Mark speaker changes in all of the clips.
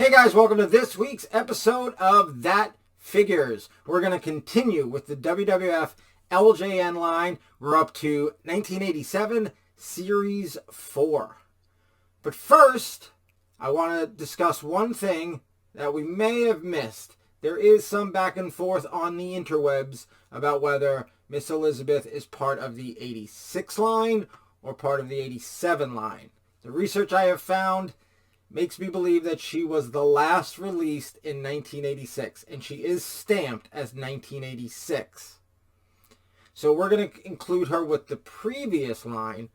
Speaker 1: Hey guys, welcome to this week's episode of That Figures. We're going to continue with the WWF LJN line. We're up to 1987 Series 4. But first, I want to discuss one thing that we may have missed. There is some back and forth on the interwebs about whether Miss Elizabeth is part of the 86 line or part of the 87 line. The research I have found makes me believe that she was the last released in 1986, and she is stamped as 1986. So we're going to include her with the previous line,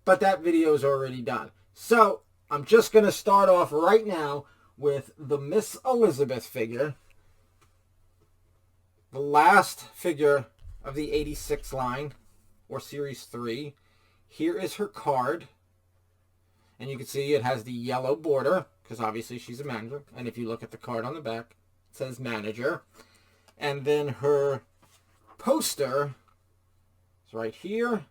Speaker 1: but that video is already done. So I'm just going to start off right now with the Miss Elizabeth figure, the last figure of the 86 line, or Series 3. Here is her card. And you can see it has the yellow border, because obviously she's a manager. And if you look at the card on the back, it says manager. And then her poster is right here.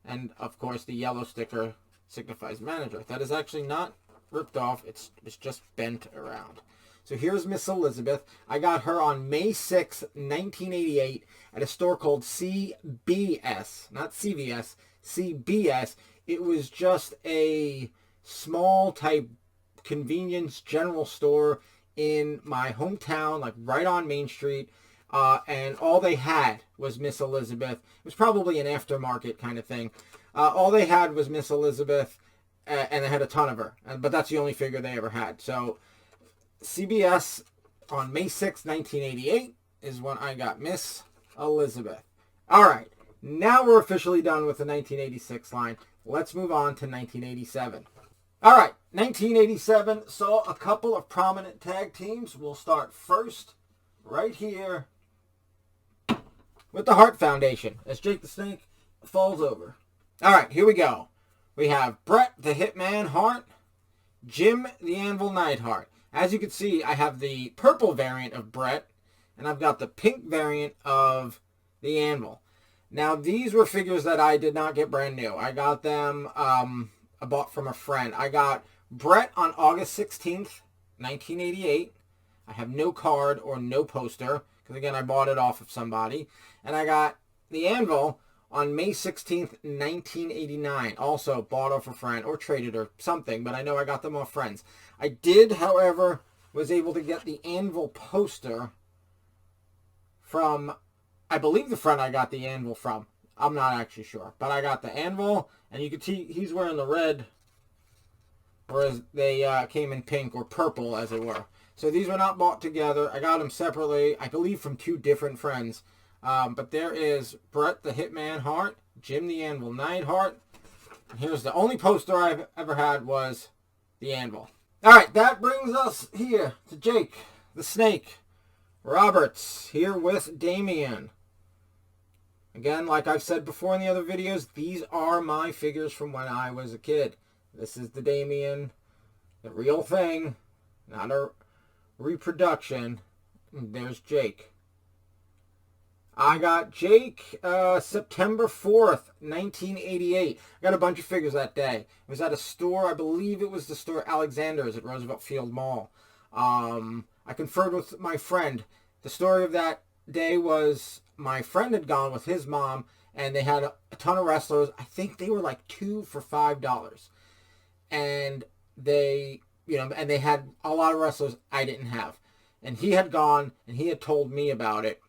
Speaker 1: And, of course, the yellow sticker signifies manager. That is actually not ripped off. It's just bent around. So here's Miss Elizabeth. I got her on May 6, 1988 at a store called CBS. Not CVS, CBS. It was just a small type convenience general store in my hometown, like right on Main Street. And all they had was Miss Elizabeth. It was probably an aftermarket kind of thing. All they had was Miss Elizabeth, and they had a ton of her. But that's the only figure they ever had. So CBS on May 6, 1988 is when I got Miss Elizabeth. All right, now we're officially done with the 1986 line. Let's move on to 1987. All right, 1987 saw a couple of prominent tag teams. We'll start first right here with the Hart Foundation as Jake the Snake falls over. All right, here we go. We have Bret the Hitman Hart, Jim the Anvil Neidhart. As you can see, I have the purple variant of Bret, and I've got the pink variant of the Anvil. Now, these were figures that I did not get brand new. I got them, I bought from a friend. I got Bret on August 16th, 1988. I have no card or no poster, because again, I bought it off of somebody. And I got the Anvil on May 16th, 1989. Also bought off a friend, or traded or something, but I know I got them off friends. I did, however, was able to get the Anvil poster from, I believe, the friend I got the Anvil from. I'm not actually sure. But I got the Anvil, and you can see he's wearing the red, whereas they came in pink or purple, as it were. So these were not bought together. I got them separately, I believe, from two different friends. But there is Bret the Hitman Hart, Jim the Anvil Neidhart. And here's the only poster I've ever had was the Anvil. All right, that brings us here to Jake the Snake Roberts, here with Damien. Again, like I've said before in the other videos, these are my figures from when I was a kid. This is the Damien, the real thing, not a reproduction. And there's Jake. I got Jake September 4th, 1988. I got a bunch of figures that day. It was at a store, I believe it was the store Alexander's at Roosevelt Field Mall. I conferred with my friend. The story of that day was my friend had gone with his mom, and they had a ton of wrestlers. I think they were like 2 for $5. And they, and they had a lot of wrestlers I didn't have. And he had gone, and he had told me about it.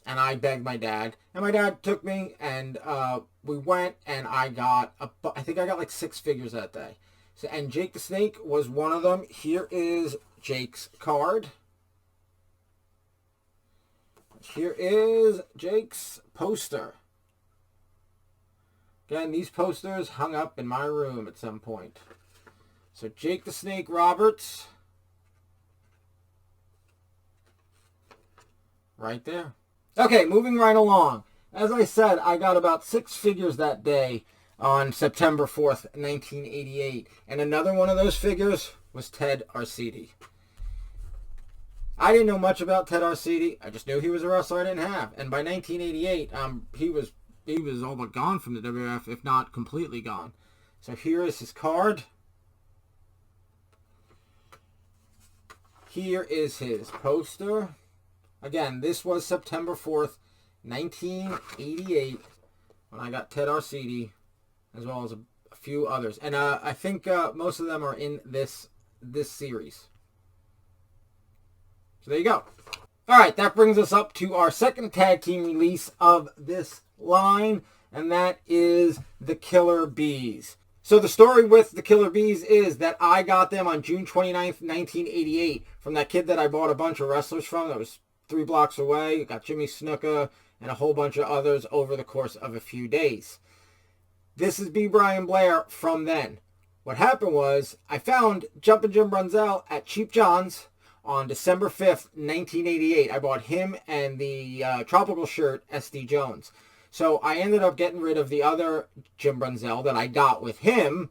Speaker 1: And I begged my dad. And my dad took me, and we went, and I think I got like 6 figures that day. So, and Jake the Snake was one of them. Here is Jake's card. Here is Jake's poster. Again, these posters hung up in my room at some point. So Jake the Snake Roberts. Right there. Okay, moving right along. As I said, I got about 6 figures that day on September 4th, 1988. And another one of those figures was Ted Arcidi. I didn't know much about Ted Arcidi. I just knew he was a wrestler I didn't have. And by 1988, he was all but gone from the WWF, if not completely gone. So here is his card. Here is his poster. Again, this was September 4th, 1988, when I got Ted Arcidi, as well as a few others. And I think most of them are in this series. So there you go. All right, that brings us up to our second tag team release of this line, and that is the Killer Bees. So the story with the Killer Bees is that I got them on June 29th, 1988, from that kid that I bought a bunch of wrestlers from that was 3 blocks away. Got Jimmy Snuka and a whole bunch of others over the course of a few days. This is B. Brian Blair from then. What happened was I found Jumpin' Jim Brunzell at Cheap John's on December 5th, 1988. I bought him and the tropical shirt, SD Jones. So I ended up getting rid of the other Jim Brunzell that I got with him,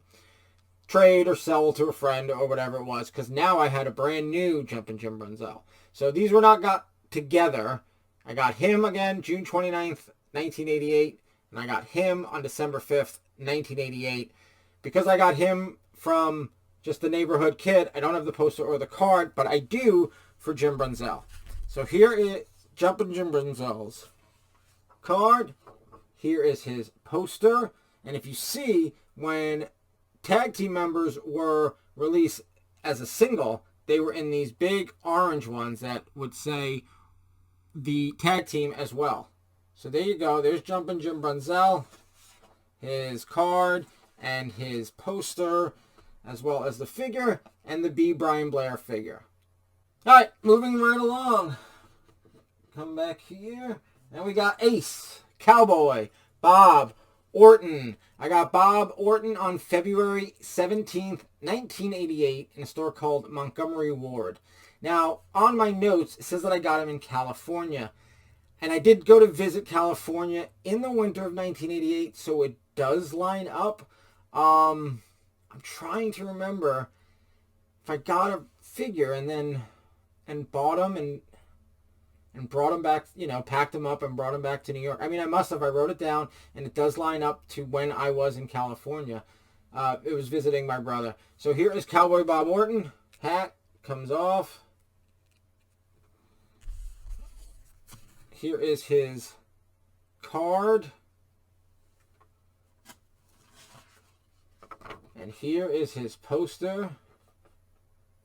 Speaker 1: trade or sell to a friend or whatever it was, because now I had a brand new Jumpin' Jim Brunzell. So these were not got together. I got him again June 29th, 1988, and I got him on December 5th, 1988. Because I got him from just the neighborhood kid, I don't have the poster or the card, but I do for Jim Brunzell. So here is Jumpin' Jim Brunzell's card. Here is his poster. And if you see, when tag team members were released as a single, they were in these big orange ones that would say the tag team as well. So there you go. There's Jumpin' Jim Brunzell, his card, and his poster, as well as the figure, and the B. Brian Blair figure. All right, moving right along. Come back here. And we got Ace, Cowboy, Bob Orton. I got Bob Orton on February 17th, 1988 in a store called Montgomery Ward. Now, on my notes, it says that I got him in California. And I did go to visit California in the winter of 1988, so it does line up. I'm trying to remember if I got a figure and bought them and brought them back, packed them up and brought them back to New York. I mean, I must have. I wrote it down, and it does line up to when I was in California. It was visiting my brother. So here is Cowboy Bob Orton. Hat comes off. Here is his card. And here is his poster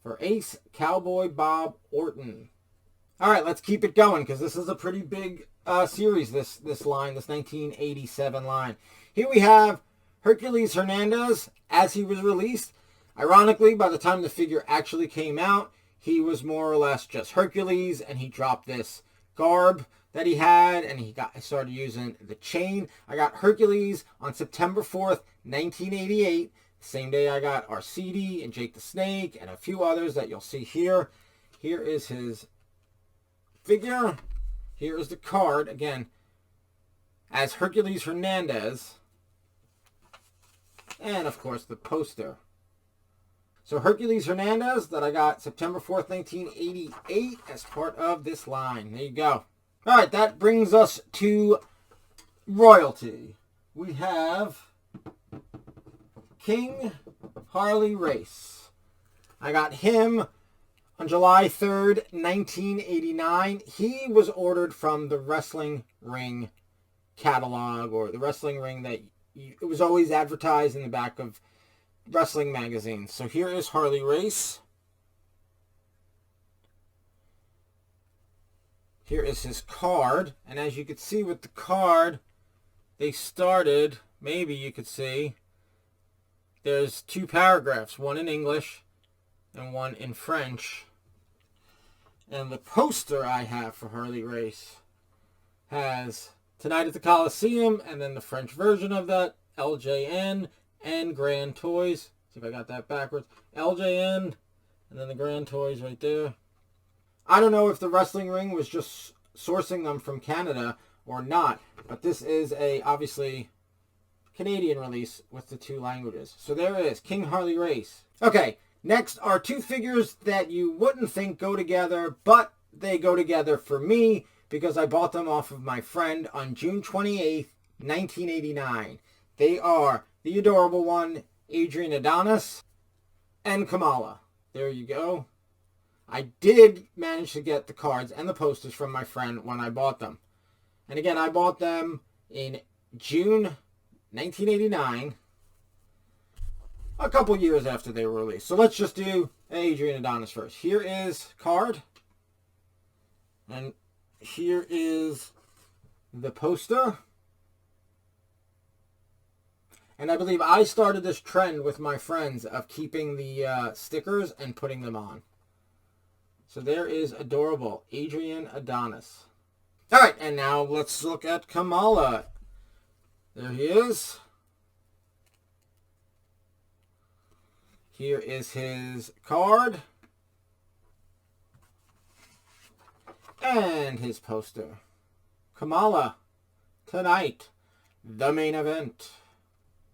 Speaker 1: for Ace Cowboy Bob Orton. All right, let's keep it going because this is a pretty big series, this line, this 1987 line. Here we have Hercules Hernandez as he was released. Ironically, by the time the figure actually came out, he was more or less just Hercules, and he dropped this garb that he had, and he started using the chain. I got Hercules on September 4th, 1988. Same day I got Arcidi and Jake the Snake and a few others that you'll see here. Here is his figure. Here is the card, again, as Hercules Hernandez. And, of course, the poster. So Hercules Hernandez that I got September 4th, 1988 as part of this line. There you go. All right, that brings us to royalty. We have King Harley Race. I got him on July 3rd, 1989. He was ordered from the Wrestling Ring catalog, or the Wrestling Ring that it was always advertised in the back of wrestling magazines. So here is Harley Race. Here is his card. And as you can see with the card, they started, maybe you could see, there's 2 paragraphs, one in English and one in French. And the poster I have for Harley Race has Tonight at the Coliseum, and then the French version of that, LJN and Grand Toys. See if I got that backwards. LJN, and then the Grand Toys right there. I don't know if the Wrestling Ring was just sourcing them from Canada or not, but this is a, obviously, Canadian release with the 2 languages. So there it is, King Harley Race. Okay, next are 2 figures that you wouldn't think go together, but they go together for me because I bought them off of my friend on June 28th, 1989. They are the adorable one, Adrian Adonis, and Kamala. There you go. I did manage to get the cards and the posters from my friend when I bought them. And again, I bought them in June 1989, a couple years after they were released. So let's just do Adrian Adonis first. Here is card. And here is the poster. And I believe I started this trend with my friends of keeping the stickers and putting them on. So there is adorable Adrian Adonis. All right, and now let's look at Kamala. There he is. Here is his card. And his poster. Kamala, tonight, the main event.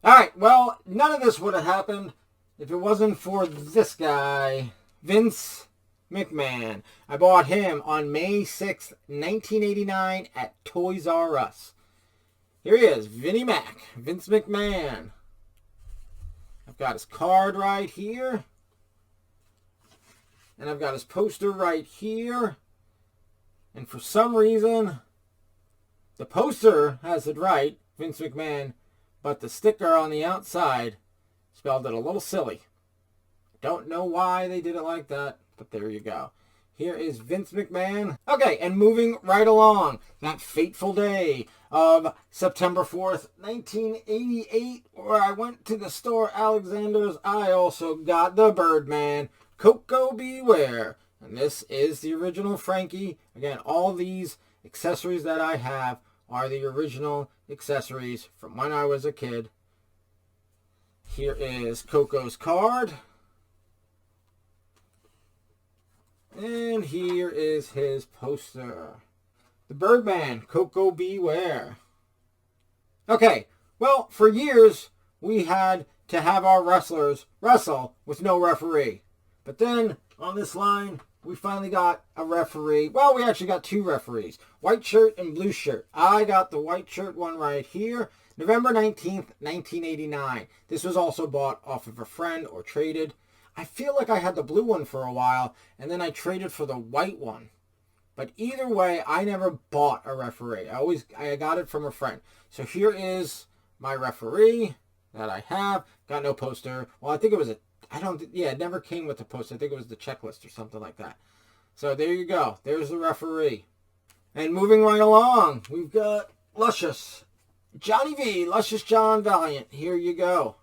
Speaker 1: Alright, well, none of this would have happened if it wasn't for this guy, Vince McMahon. I bought him on May 6th, 1989 at Toys R Us. Here he is, Vinnie Mac, Vince McMahon. I've got his card right here. And I've got his poster right here. And for some reason, the poster has it right, Vince McMahon, but the sticker on the outside spelled it a little silly. Don't know why they did it like that, but there you go. Here is Vince McMahon. Okay, and moving right along, that fateful day of September 4th, 1988, where I went to the store Alexander's, I also got the Birdman, Koko Beware. And this is the original Frankie. Again, all these accessories that I have are the original accessories from when I was a kid. Here is Koko's card. And here is his poster. The Birdman, Koko Beware. Okay, well, for years, we had to have our wrestlers wrestle with no referee. But then, on this line, we finally got a referee. Well, we actually got two referees. White shirt and blue shirt. I got the white shirt one right here. November 19th, 1989. This was also bought off of a friend or traded. I feel like I had the blue one for a while, and then I traded for the white one. But either way, I never bought a referee. I got it from a friend. So here is my referee that I have. Got no poster. Well, I think it was it never came with the poster. I think it was the checklist or something like that. So there you go. There's the referee. And moving right along, we've got Luscious Johnny V, Luscious John Valiant. Here you go.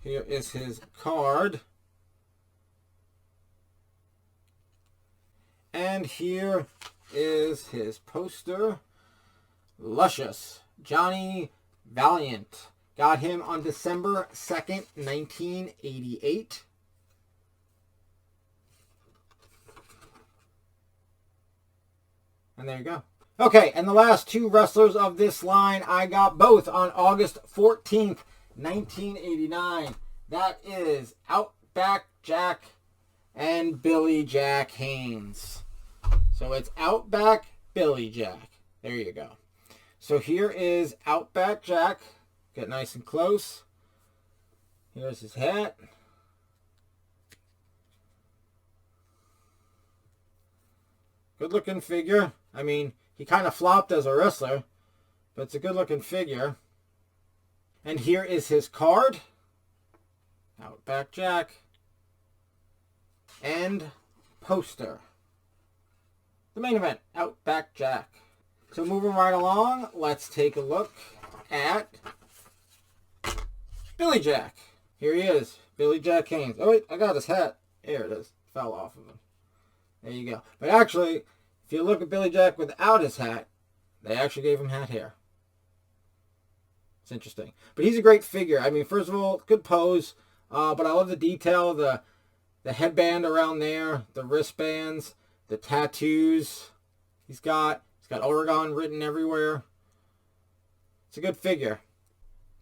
Speaker 1: Here is his card. And here is his poster. Luscious Johnny Valiant. Got him on December 2nd, 1988. And there you go. Okay, and the last two wrestlers of this line, I got both on August 14th, 1989. That is Outback Jack and Billy Jack Haynes. So it's Outback Billy Jack. There you go. So here is Outback Jack. Get nice and close. Here's his hat. Good looking figure. I mean, he kind of flopped as a wrestler, but it's a good looking figure. And here is his card. Outback Jack. And poster. The main event, Outback Jack. So moving right along, let's take a look at Billy Jack. Here he is, Billy Jack Haynes. Oh wait, I got his hat. There it is. Fell off of him. There you go. But actually, if you look at Billy Jack without his hat, they actually gave him hat hair. It's interesting. But he's a great figure. I mean, first of all, good pose. But I love the detail, the headband around there, the wristbands, the tattoos. He's got Oregon written everywhere. It's a good figure.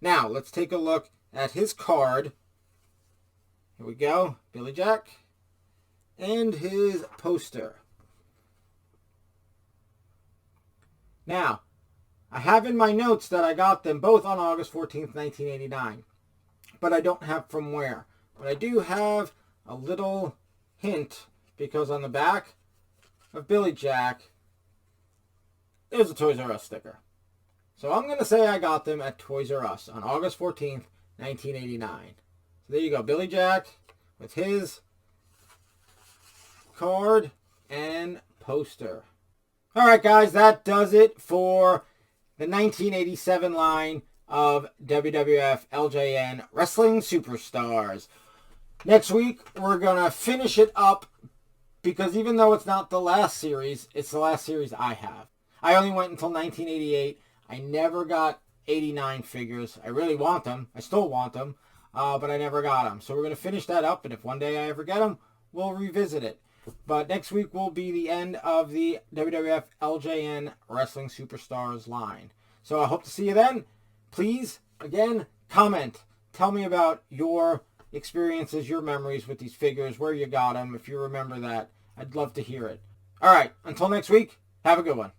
Speaker 1: Now, let's take a look at his card. Here we go. Billy Jack. And his poster. Now, I have in my notes that I got them both on August 14th, 1989. but I don't have from where. But I do have a little hint, because on the back of Billy Jack, there's a Toys R Us sticker. So I'm going to say I got them at Toys R Us on August 14th, 1989. So there you go, Billy Jack with his card and poster. Alright guys, that does it for the 1987 line of WWF LJN Wrestling Superstars. Next week, we're going to finish it up, because even though it's not the last series, it's the last series I have. I only went until 1988. I never got 89 figures. I really want them. I still want them, but I never got them. So we're going to finish that up, and if one day I ever get them, we'll revisit it. But next week will be the end of the WWF LJN Wrestling Superstars line. So I hope to see you then. Please, again, comment. Tell me about your experiences, your memories with these figures, where you got them, if you remember that. I'd love to hear it. All right, until next week, have a good one.